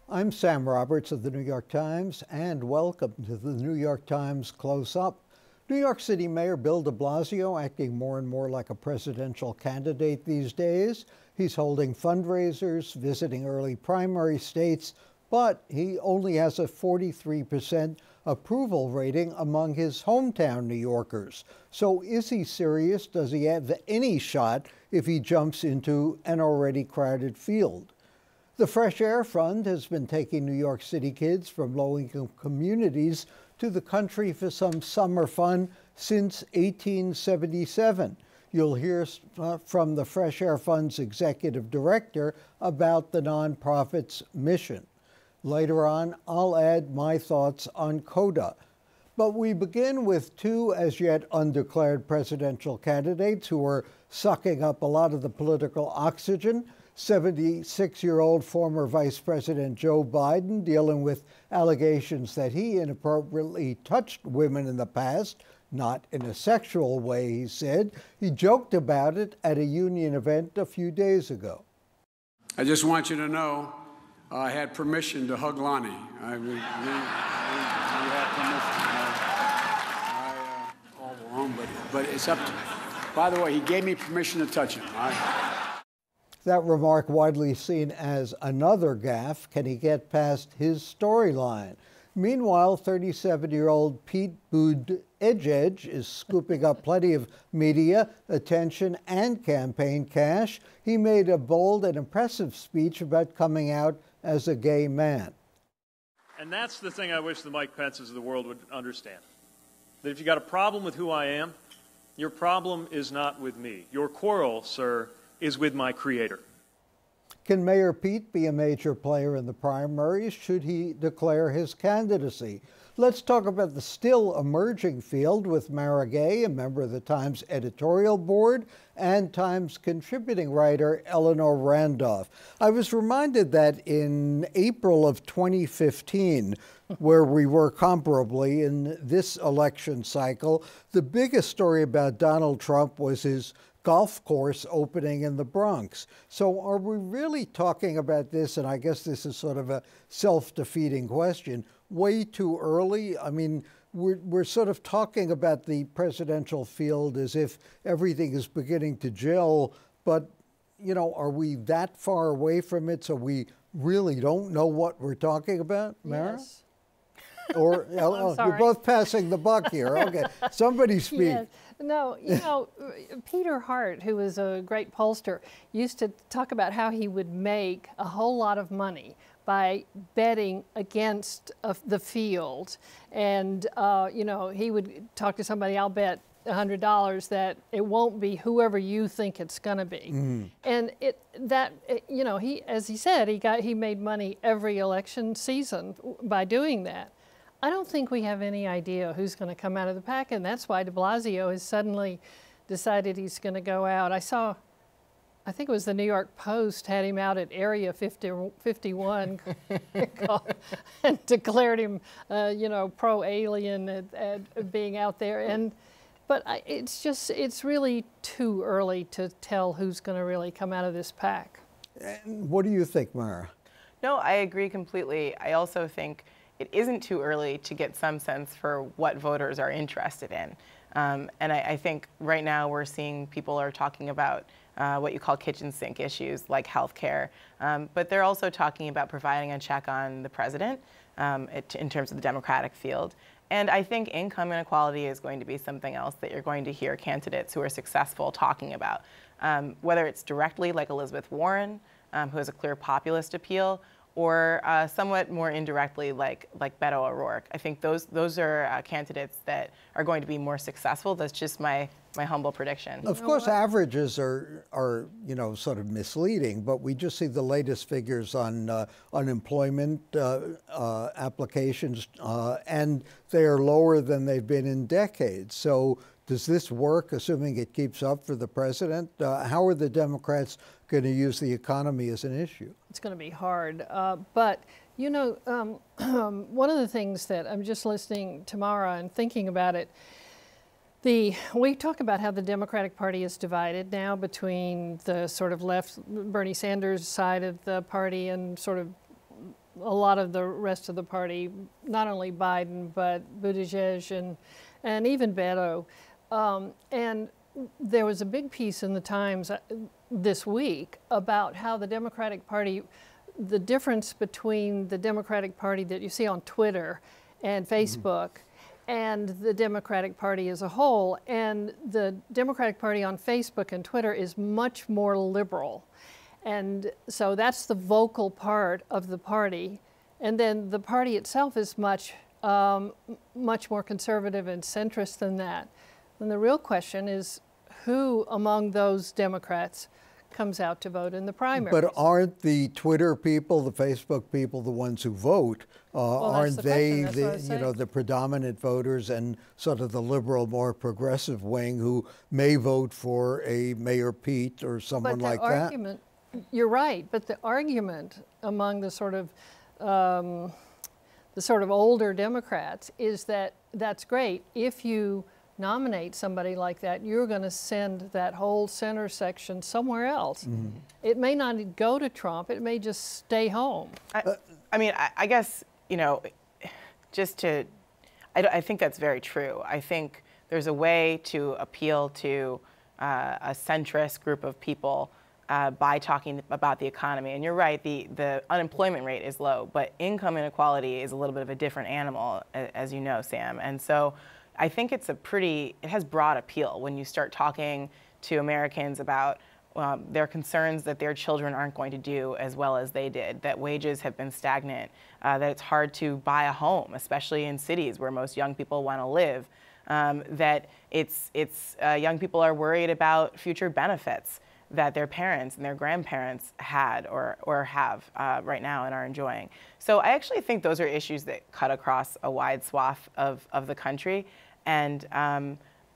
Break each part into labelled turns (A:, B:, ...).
A: I'm Sam Roberts of the New York Times, and welcome to the New York Times Close-Up. New York City Mayor Bill de Blasio acting more and more like a presidential candidate these days. He's holding fundraisers, visiting early primary states, but he only has a 43% approval rating among his hometown New Yorkers. So is he serious? Does he have any shot if he jumps into an already crowded field? The Fresh Air Fund has been taking New York City kids from low-income communities to the country for some summer fun since 1877. You'll hear from the Fresh Air Fund's executive director about the nonprofit's mission. Later on, I'll add my thoughts on CODA. But we begin with two as yet undeclared presidential candidates who are sucking up a lot of the political oxygen. 76-year-old former Vice President Joe Biden dealing with allegations that he inappropriately touched women in the past, not in a sexual way, he said. He joked about it at a union event a few days ago.
B: I just want you to know I had permission to hug Lonnie. We had permission. All along, but it's up to me. By the way, he gave me permission to touch him.
A: That remark widely seen as another gaffe. Can he get past his storyline? Meanwhile, 37-year-old Pete Buttigieg is scooping up plenty of media attention and campaign cash. He made a bold and impressive speech about coming out as a gay man.
C: And that's the thing I wish the Mike Pences of the world would understand. That if you got a problem with who I am, your problem is not with me. Your quarrel, sir, is with my creator.
A: Can Mayor Pete be a major player in the primaries? Should he declare his candidacy? Let's talk about the still emerging field with Mara Gay, a member of the Times editorial board, and Times contributing writer Eleanor Randolph. I was reminded that in April of 2015, where we were comparably in this election cycle, the biggest story about Donald Trump was his golf course opening in the Bronx. So are we really talking about this, and I guess this is sort of a self-defeating question, way too early? I mean, we're sort of talking about the presidential field as if everything is beginning to gel, but, you know, are we that far away from it so we really don't know what we're talking about, Mara?
D: Yes.
A: Or you're both passing the buck here. Okay, somebody speak.
D: Yes. No, you know, Peter Hart, who was a great pollster, used to talk about how he would make a whole lot of money by betting against the field. And, you know, he would talk to somebody, I'll bet $100 that it won't be whoever you think it's going to be. And you know, as he said, he made money every election season by doing that. I don't think we have any idea who's going to come out of the pack, and that's why de Blasio has suddenly decided he's going to go out. I think it was the New York Post had him out at Area 51 and declared him, you know, pro-alien at being out there. But it's really too early to tell who's going to really come out of this pack.
A: And what do you think, Mara?
E: No, I agree completely. I also think it isn't too early to get some sense for what voters are interested in. And I think right now we're seeing people are talking about what you call kitchen sink issues like health care, but they're also talking about providing a check on the president in terms of the Democratic field. And I think income inequality is going to be something else that you're going to hear candidates who are successful talking about, whether it's directly like Elizabeth Warren, who has a clear populist appeal, or somewhat more indirectly like Beto O'Rourke. I think those are candidates that are going to be more successful. That's just my humble prediction.
A: Of course, averages are you know, sort of misleading, but we just see the latest figures on unemployment applications, and they are lower than they've been in decades. So does this work, assuming it keeps up for the president? How are the Democrats going to use the economy as an issue?
D: It's going to be hard. But, you know, one of the things that I'm just listening to Mara and thinking about it, we talk about how the Democratic Party is divided now between the sort of left Bernie Sanders side of the party and sort of a lot of the rest of the party, not only Biden, but Buttigieg and even Beto. And there was a big piece in the Times this week about how the Democratic Party, the difference between the Democratic Party that you see on Twitter and Facebook and the Democratic Party as a whole. And the Democratic Party on Facebook and Twitter is much more liberal. And so that's the vocal part of the party. And then the party itself is much more conservative and centrist than that. And the real question is, who among those Democrats comes out to vote in the primaries?
A: But aren't the Twitter people, the Facebook people, the ones who vote? Aren't they the predominant voters and sort of the liberal, more progressive wing who may vote for a Mayor Pete or someone like that?
D: You're right, but the argument among the sort of older Democrats is that that's great. If you nominate somebody like that, you're going to send that whole center section somewhere else. Mm-hmm. It may not go to Trump. It may just stay home.
E: I guess, I think that's very true. I think there's a way to appeal to a centrist group of people by talking about the economy. And you're right, the unemployment rate is low, but income inequality is a little bit of a different animal, as you know, Sam. And so I think it has broad appeal when you start talking to Americans about their concerns that their children aren't going to do as well as they did, that wages have been stagnant, that it's hard to buy a home, especially in cities where most young people want to live, that young people are worried about future benefits that their parents and their grandparents had or have right now and are enjoying. So I actually think those are issues that cut across a wide swath of the country. And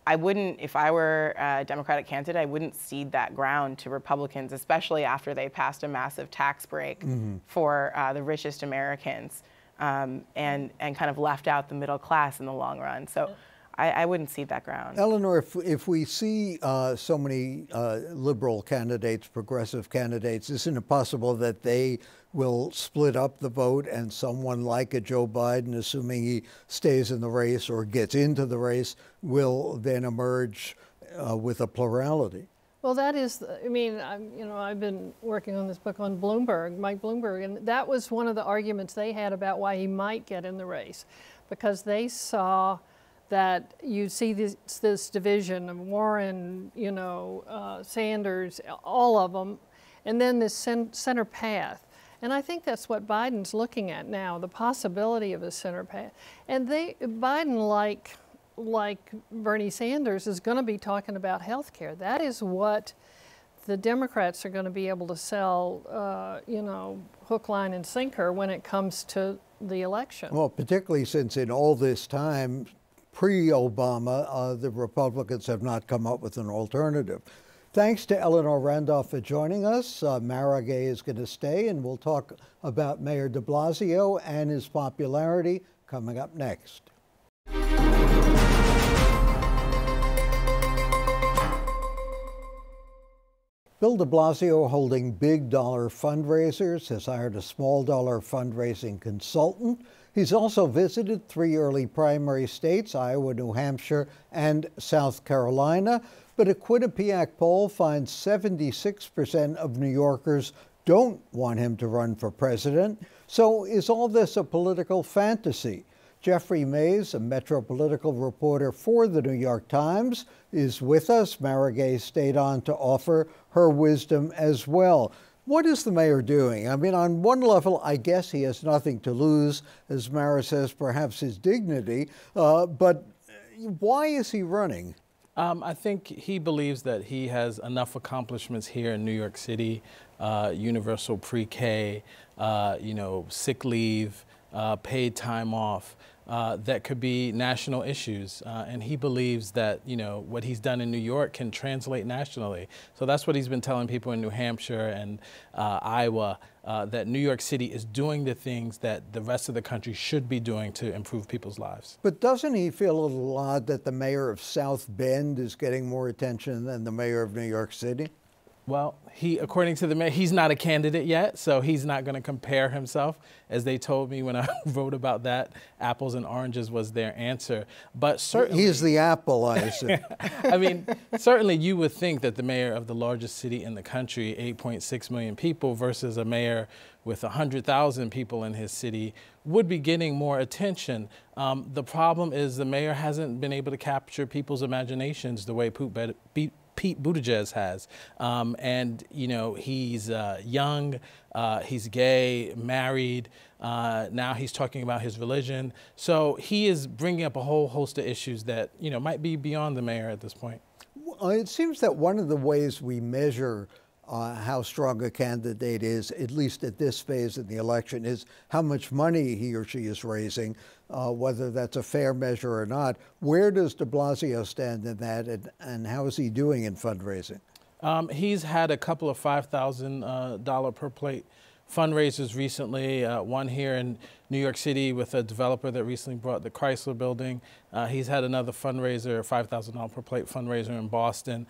E: I wouldn't, if I were a Democratic candidate, I wouldn't cede that ground to Republicans, especially after they passed a massive tax break for the richest Americans and kind of left out the middle class in the long run. So I wouldn't cede that ground.
A: Eleanor, if we see so many liberal candidates, progressive candidates, isn't it possible that they will split up the vote and someone like a Joe Biden, assuming he stays in the race or gets into the race, will then emerge with a plurality?
D: Well, that is, I've been working on this book on Mike Bloomberg, and that was one of the arguments they had about why he might get in the race, because they saw that you see this division of Warren, Sanders, all of them, and then this center path. And I think that's what Biden's looking at now, the possibility of a center path. And Biden, like Bernie Sanders, is going to be talking about health care. That is what the Democrats are going to be able to sell, hook, line, and sinker when it comes to the election.
A: Well, particularly since in all this time, pre-Obama, the Republicans have not come up with an alternative. Thanks to Eleanor Randolph for joining us. Mara Gay is going to stay, and we'll talk about Mayor deBlasio and his popularity coming up next. Bill de Blasio, holding big dollar fundraisers, has hired a small dollar fundraising consultant. He's also visited 3 early primary states, Iowa, New Hampshire, and South Carolina. But a Quinnipiac poll finds 76% of New Yorkers don't want him to run for president. So is all this a political fantasy? Jeffrey Mays, a Metro political reporter for the New York Times, is with us. Mara Gay stayed on to offer her wisdom as well. What is the mayor doing? I mean, on one level, I guess he has nothing to lose, as Mara says, perhaps his dignity. But why is he running?
F: I think he believes that he has enough accomplishments here in New York City, universal pre-K, sick leave, paid time off, that could be national issues. And he believes that, what he's done in New York can translate nationally. So that's what he's been telling people in New Hampshire and Iowa, that New York City is doing the things that the rest of the country should be doing to improve people's lives.
A: But doesn't he feel a little odd that the mayor of South Bend is getting more attention than the mayor of New York City?
F: Well, according to the mayor, he's not a candidate yet, so he's not going to compare himself. As they told me when I wrote about that, apples and oranges was their answer. But certainly,
A: he's the apple, I assume.
F: I mean, certainly you would think that the mayor of the largest city in the country, 8.6 million people, versus a mayor with 100,000 people in his city, would be getting more attention. The problem is the mayor hasn't been able to capture people's imaginations the way Pete Buttigieg has. And, you know, he's young, he's gay, married, now he's talking about his religion. So he is bringing up a whole host of issues that, you know, might be beyond the mayor at this point.
A: Well, it seems that one of the ways we measure how strong a candidate is, at least at this phase in the election, is how much money he or she is raising, whether that's a fair measure or not. Where does deBlasio stand in that, and how is he doing in fundraising?
F: He's had a couple of $5,000 per plate fundraisers recently, one here in New York City with a developer that recently bought the Chrysler building. He's had another fundraiser, a $5,000 per plate fundraiser in Boston.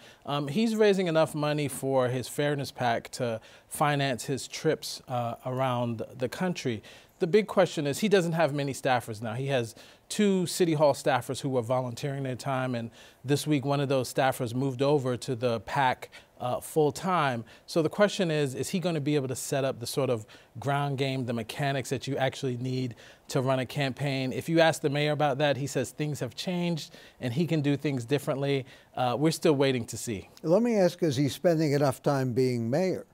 F: He's raising enough money for his Fairness PAC to finance his trips around the country. The big question is he doesn't have many staffers now. He has 2 City Hall staffers who are volunteering their time, and this week one of those staffers moved over to the PAC full time. So the question is he going to be able to set up the sort of ground game, the mechanics that you actually need to run a campaign? If you ask the mayor about that, he says things have changed and he can do things differently. We're still waiting to see.
A: Let me ask, is he spending enough time being mayor?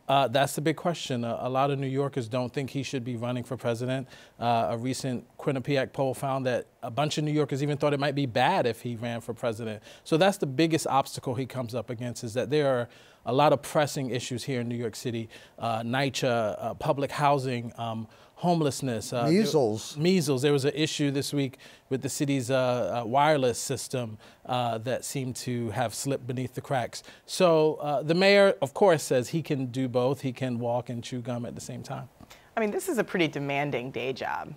F: That's the big question. A lot of New Yorkers don't think he should be running for president. A recent Quinnipiac poll found that a bunch of New Yorkers even thought it might be bad if he ran for president. So that's the biggest obstacle he comes up against, is that there are a lot of pressing issues here in New York City. NYCHA, public housing, homelessness.
A: Measles.
F: Measles. There was an issue this week with the city's wireless system that seemed to have slipped beneath the cracks. So the mayor, of course, says he can do both. He can walk and chew gum at the same time.
E: I mean, this is a pretty demanding day job.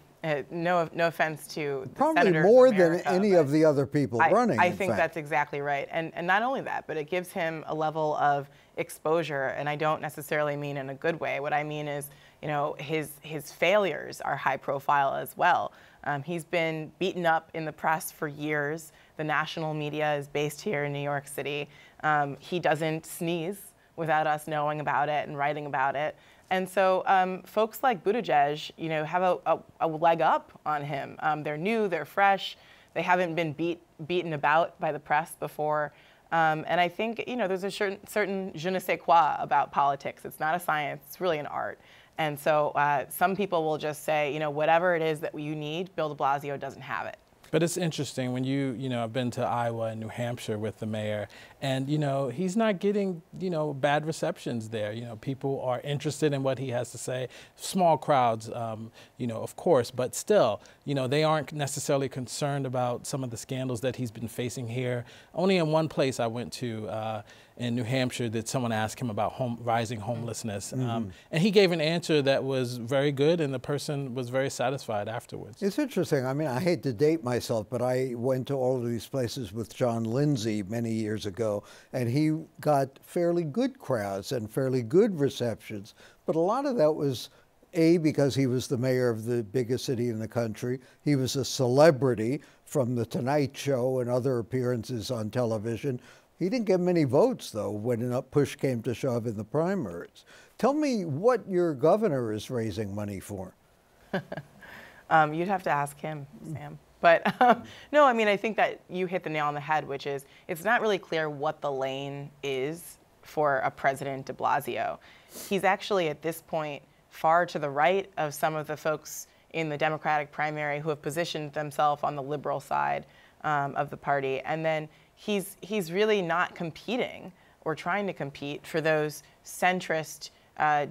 E: No offense to the
A: Probably
E: senators
A: more
E: of America,
A: than any of the other people running.
E: I think that's exactly right. And not only that, but it gives him a level of exposure, and I don't necessarily mean in a good way. What I mean is, you know, his failures are high profile as well. He's been beaten up in the press for years. The national media is based here in New York City. He doesn't sneeze without us knowing about it and writing about it. And so folks like Buttigieg, you know, have a leg up on him. They're new, they're fresh, they haven't been beaten about by the press before. And I think, you know, there's a certain je ne sais quoi about politics. It's not a science, it's really an art. And so some people will just say, you know, whatever it is that you need, Bill de Blasio doesn't have it.
F: But it's interesting when you know, I've been to Iowa and New Hampshire with the mayor, and, you know, he's not getting, you know, bad receptions there. You know, people are interested in what he has to say. Small crowds, you know, of course, but still, you know, they aren't necessarily concerned about some of the scandals that he's been facing here. Only in one place I went to in New Hampshire did someone ask him about rising homelessness. And he gave an answer that was very good, and the person was very satisfied afterwards.
A: It's interesting. I mean, I hate to date myself, but I went to all of these places with John Lindsay many years ago, and he got fairly good crowds and fairly good receptions. But a lot of that was, A, because he was the mayor of the biggest city in the country. He was a celebrity from The Tonight Show and other appearances on television. He didn't get many votes, though, when push came to shove in the primaries. Tell me what your governor is raising money for.
E: You'd have to ask him, Sam. But no, I mean, I think that you hit the nail on the head, which is it's not really clear what the lane is for a President de Blasio. He's actually, at this point, far to the right of some of the folks in the Democratic primary who have positioned themselves on the liberal side of the party. And then he's really not competing or trying to compete for those centrist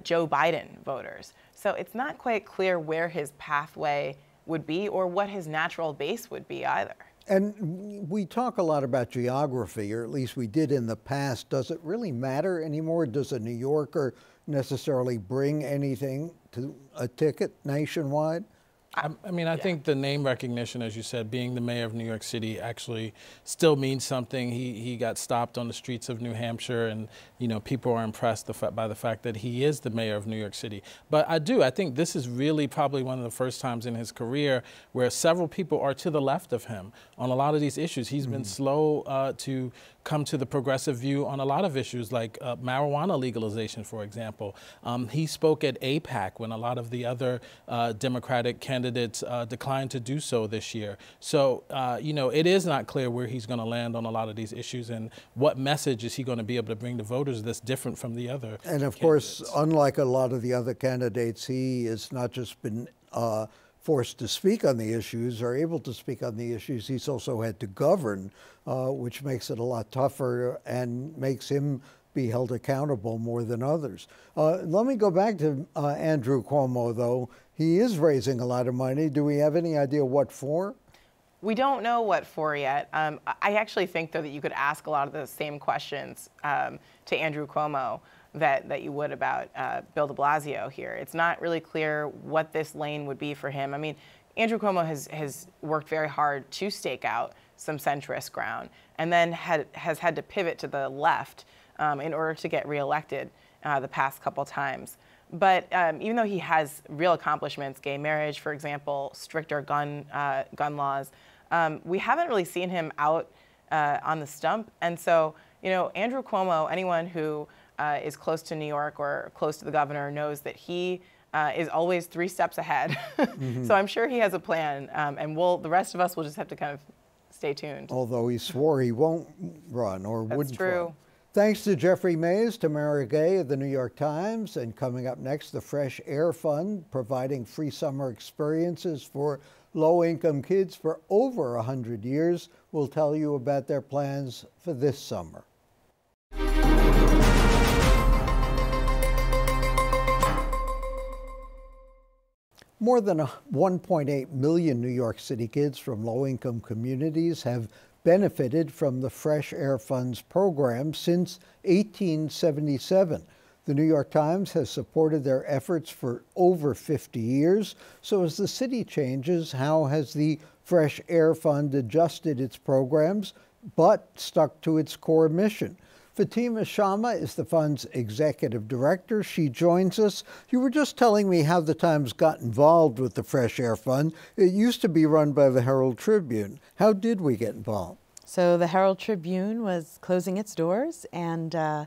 E: Joe Biden voters. So it's not quite clear where his pathway would be or what his natural base would be either.
A: And we talk a lot about geography, or at least we did in the past. Does it really matter anymore? Does a New Yorker necessarily bring anything to a ticket nationwide?
F: I mean, I think the name recognition, as you said, being the mayor of New York City actually still means something. He got stopped on the streets of New Hampshire, and, you know, people are impressed by the fact that he is the mayor of New York City. But I think this is really probably one of the first times in his career where several people are to the left of him on a lot of these issues. He's been slow to come to the progressive view on a lot of issues like marijuana legalization, for example. He spoke at AIPAC when a lot of the other Democratic candidates declined to do so this year. So, you know, it is not clear where he's going to land on a lot of these issues and what message is he going to be able to bring to voters that's different from the other
A: And of
F: candidates.
A: course, unlike a lot of the other candidates, he has not just been forced to speak on the issues or able to speak on the issues, he's also had to govern, which makes it a lot tougher and makes him be held accountable more than others. Let me go back to Andrew Cuomo, though. He is raising a lot of money. Do we have any idea what for?
E: We don't know what for yet. I actually think, though, that you could ask a lot of the same questions to Andrew Cuomo that you would about Bill deBlasio here. It's not really clear what this lane would be for him. I mean, Andrew Cuomo has worked very hard to stake out some centrist ground and then has had to pivot to the left in order to get reelected the past couple times. But even though he has real accomplishments, gay marriage, for example, stricter gun laws, we haven't really seen him out on the stump. And so, you know, Andrew Cuomo, anyone who is close to New York or close to the governor knows that he is always 3 steps ahead. So I'm sure he has a plan, and the rest of us will just have to kind of stay tuned.
A: Although he swore he won't run or
E: That's
A: wouldn't
E: true.
A: run. Thanks to Jeffrey Mays, Tamara Gay of the New York Times, and coming up next, the Fresh Air Fund, providing free summer experiences for low-income kids for over 100 years. We'll tell you about their plans for this summer. More than 1.8 million New York City kids from low-income communities have benefited from the Fresh Air Fund's program since 1877. The New York Times has supported their efforts for over 50 years. So as the city changes, how has the Fresh Air Fund adjusted its programs but stuck to its core mission? Fatima Shamma is the fund's executive director. She joins us. You were just telling me how the Times got involved with the Fresh Air Fund. It used to be run by the Herald Tribune. How did we get involved?
G: So the Herald Tribune was closing its doors, and Arthur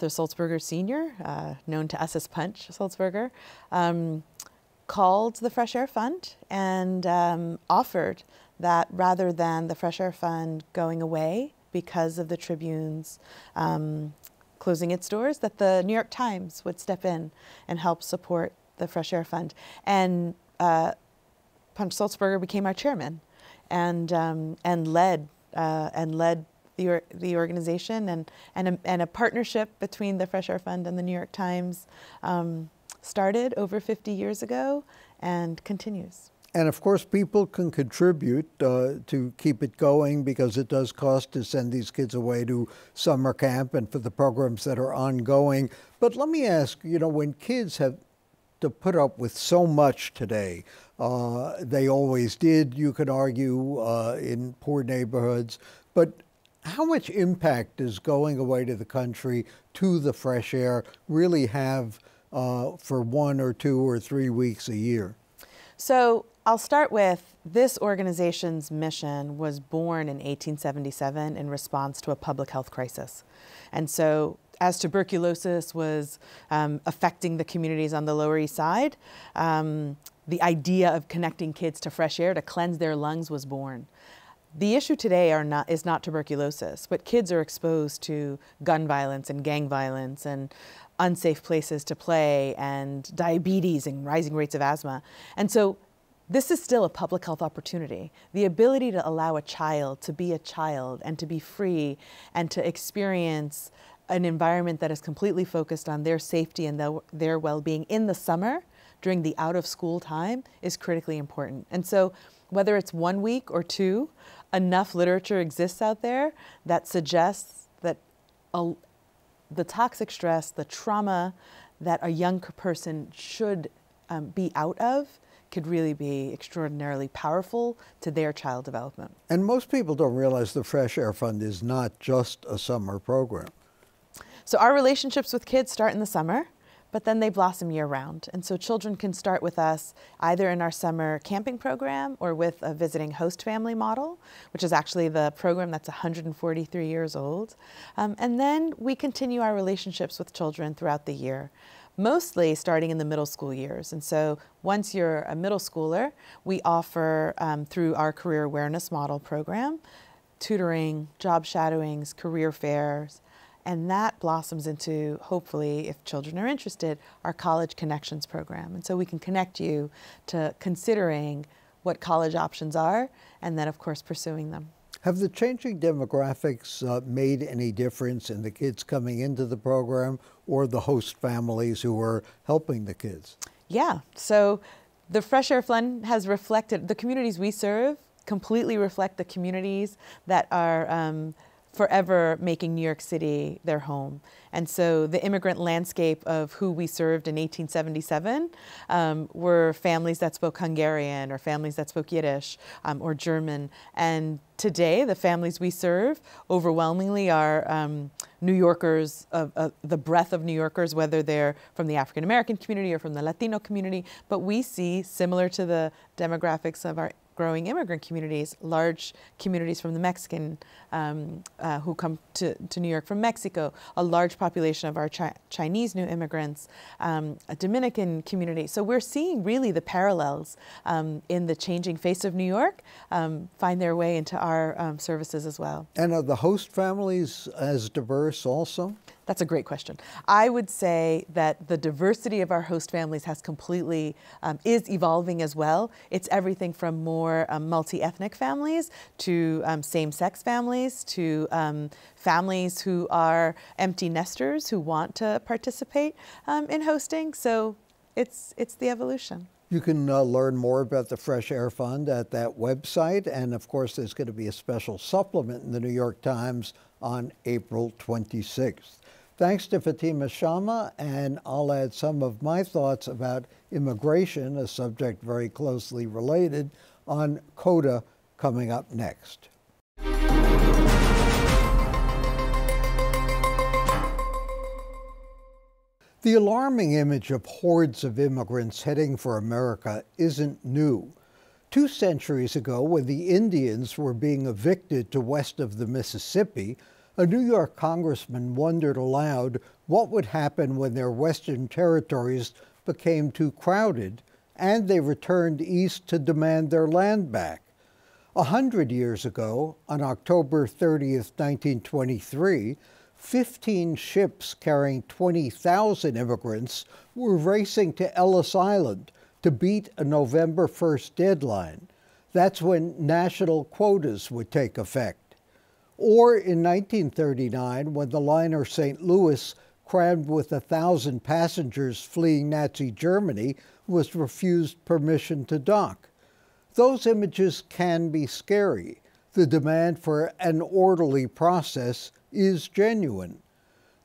G: Sulzberger Sr., known to us as Punch Sulzberger, called the Fresh Air Fund and offered that rather than the Fresh Air Fund going away because of the Tribune's closing its doors, that the New York Times would step in and help support the Fresh Air Fund. And Punch Sulzberger became our chairman and led the organization, and a partnership between the Fresh Air Fund and the New York Times started over 50 years ago and continues.
A: And of course, people can contribute to keep it going because it does cost to send these kids away to summer camp and for the programs that are ongoing. But let me ask, you know, when kids have to put up with so much today, they always did, you could argue, in poor neighborhoods, but how much impact does going away to the country, to the fresh air, really have for 1 or 2 or 3 weeks a year?
G: So I'll start with this organization's mission was born in 1877 in response to a public health crisis. And so as tuberculosis was affecting the communities on the Lower East Side, the idea of connecting kids to fresh air to cleanse their lungs was born. The issue today is not tuberculosis, but kids are exposed to gun violence and gang violence and unsafe places to play and diabetes and rising rates of asthma. And so this is still a public health opportunity. The ability to allow a child to be a child and to be free and to experience an environment that is completely focused on their safety and their well-being in the summer during the out-of-school time is critically important. And so whether it's 1 week or 2, enough literature exists out there that suggests that the toxic stress, the trauma that a young person should be out of could really be extraordinarily powerful to their child development.
A: And most people don't realize the Fresh Air Fund is not just a summer program.
G: So our relationships with kids start in the summer, but then they blossom year-round. And so children can start with us either in our summer camping program or with a visiting host family model, which is actually the program that's 143 years old. And then we continue our relationships with children throughout the year, mostly starting in the middle school years. And so once you're a middle schooler, we offer, through our career awareness model program, tutoring, job shadowings, career fairs, and that blossoms into, hopefully, if children are interested, our College Connections program. And so we can connect you to considering what college options are, and then, of course, pursuing them.
A: Have the changing demographics made any difference in the kids coming into the program or the host families who are helping the kids?
G: Yeah. So the Fresh Air Fund has reflected, the communities we serve completely reflect the communities that are forever making New York City their home. And so the immigrant landscape of who we served in 1877 were families that spoke Hungarian or families that spoke Yiddish or German. And today, the families we serve overwhelmingly are New Yorkers, the breadth of New Yorkers, whether they're from the African American community or from the Latino community. But we see, similar to the demographics of our growing immigrant communities, large communities from the Mexican who come to New York from Mexico, a large population of our Chinese new immigrants, a Dominican community. So we're seeing really the parallels in the changing face of New York find their way into our services as well.
A: And are the host families as diverse also?
G: That's a great question. I would say that the diversity of our host families has completely, is evolving as well. It's everything from more multi-ethnic families to same-sex families to families who are empty nesters who want to participate in hosting. So it's the evolution.
A: You can learn more about the Fresh Air Fund at that website. And of course, there's going to be a special supplement in the New York Times on April 26th. Thanks to Fatima Shama, and I'll add some of my thoughts about immigration, a subject very closely related, on CODA coming up next. The alarming image of hordes of immigrants heading for America isn't new. 2 centuries ago, when the Indians were being evicted to west of the Mississippi, a New York congressman wondered aloud what would happen when their western territories became too crowded and they returned east to demand their land back. 100 years ago, on October 30th, 1923, 15 ships carrying 20,000 immigrants were racing to Ellis Island to beat a November 1st deadline. That's when national quotas would take effect. Or in 1939, when the liner St. Louis, crammed with 1,000 passengers fleeing Nazi Germany, was refused permission to dock. Those images can be scary. The demand for an orderly process is genuine.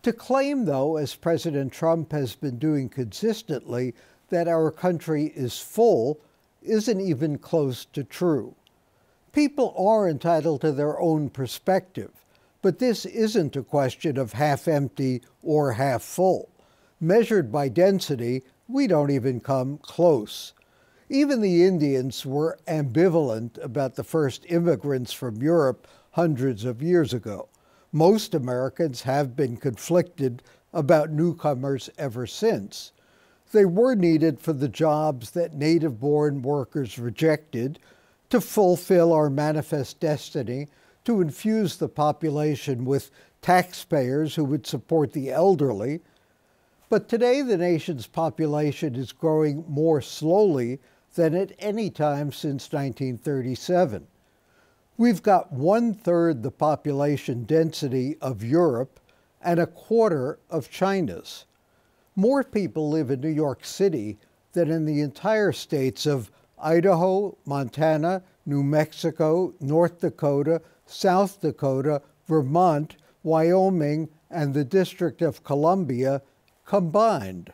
A: To claim, though, as President Trump has been doing consistently, that our country is full isn't even close to true. People are entitled to their own perspective, but this isn't a question of half empty or half full. Measured by density, we don't even come close. Even the Indians were ambivalent about the first immigrants from Europe hundreds of years ago. Most Americans have been conflicted about newcomers ever since. They were needed for the jobs that native-born workers rejected, to fulfill our manifest destiny, to infuse the population with taxpayers who would support the elderly. But today the nation's population is growing more slowly than at any time since 1937. We've got 1/3 the population density of Europe and 1/4 of China's. More people live in New York City than in the entire states of Idaho, Montana, New Mexico, North Dakota, South Dakota, Vermont, Wyoming, and the District of Columbia combined.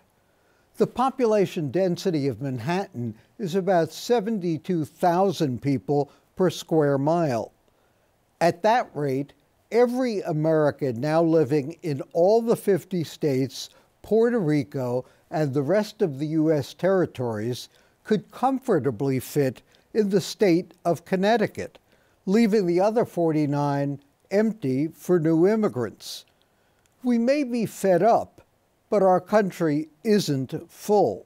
A: The population density of Manhattan is about 72,000 people per square mile. At that rate, every American now living in all the 50 states, Puerto Rico, and the rest of the U.S. territories could comfortably fit in the state of Connecticut, leaving the other 49 empty for new immigrants. We may be fed up, but our country isn't full.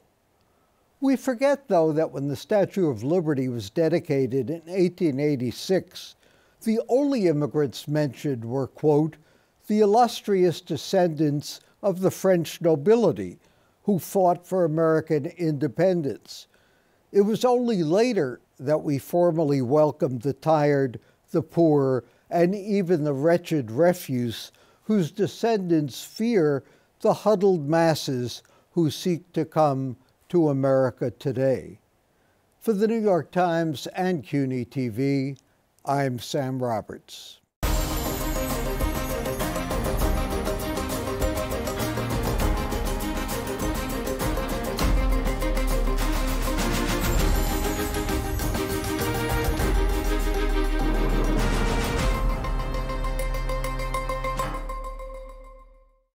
A: We forget, though, that when the Statue of Liberty was dedicated in 1886, the only immigrants mentioned were, quote, the illustrious descendants of the French nobility who fought for American independence. It was only later that we formally welcomed the tired, the poor, and even the wretched refuse whose descendants fear the huddled masses who seek to come to America today. For the New York Times and CUNY TV, I'm Sam Roberts.